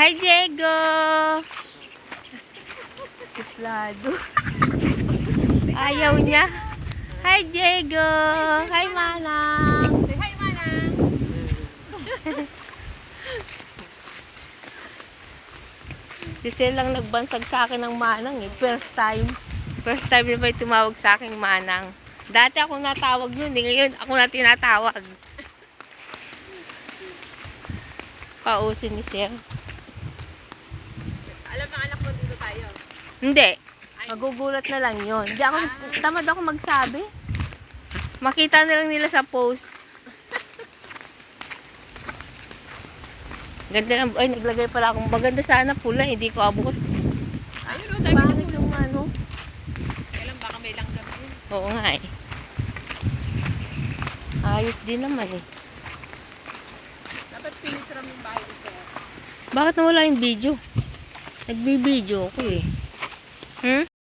Hi, Diego! Suplado. Ayaw niya. Hi, Diego! Hi, Manang! Say hi, Manang! Kasi lang nagbansag sa akin ng Manang eh. First time. First time na may tumawag sa akin Manang. Dati ako natawag nun eh. Ngayon ako na tinatawag. Pausin ni Sir. Alam ng anak mo dito tayo. Hindi. Magugulat na lang yun. Hindi ako, tamad ako magsabi. Makita na lang nila sa post. Ganda lang. Ay, naglagay pala akong maganda sana pula. Hindi ko abot. Ayun o, dami Bakit na yung ano? Kailan baka may langgam yun. Oo nga eh. Ayos din naman eh. Dapat pinitram yung bahay ni Sir. Bakit nawala yung video? Nagbi-video ako eh. Hmm?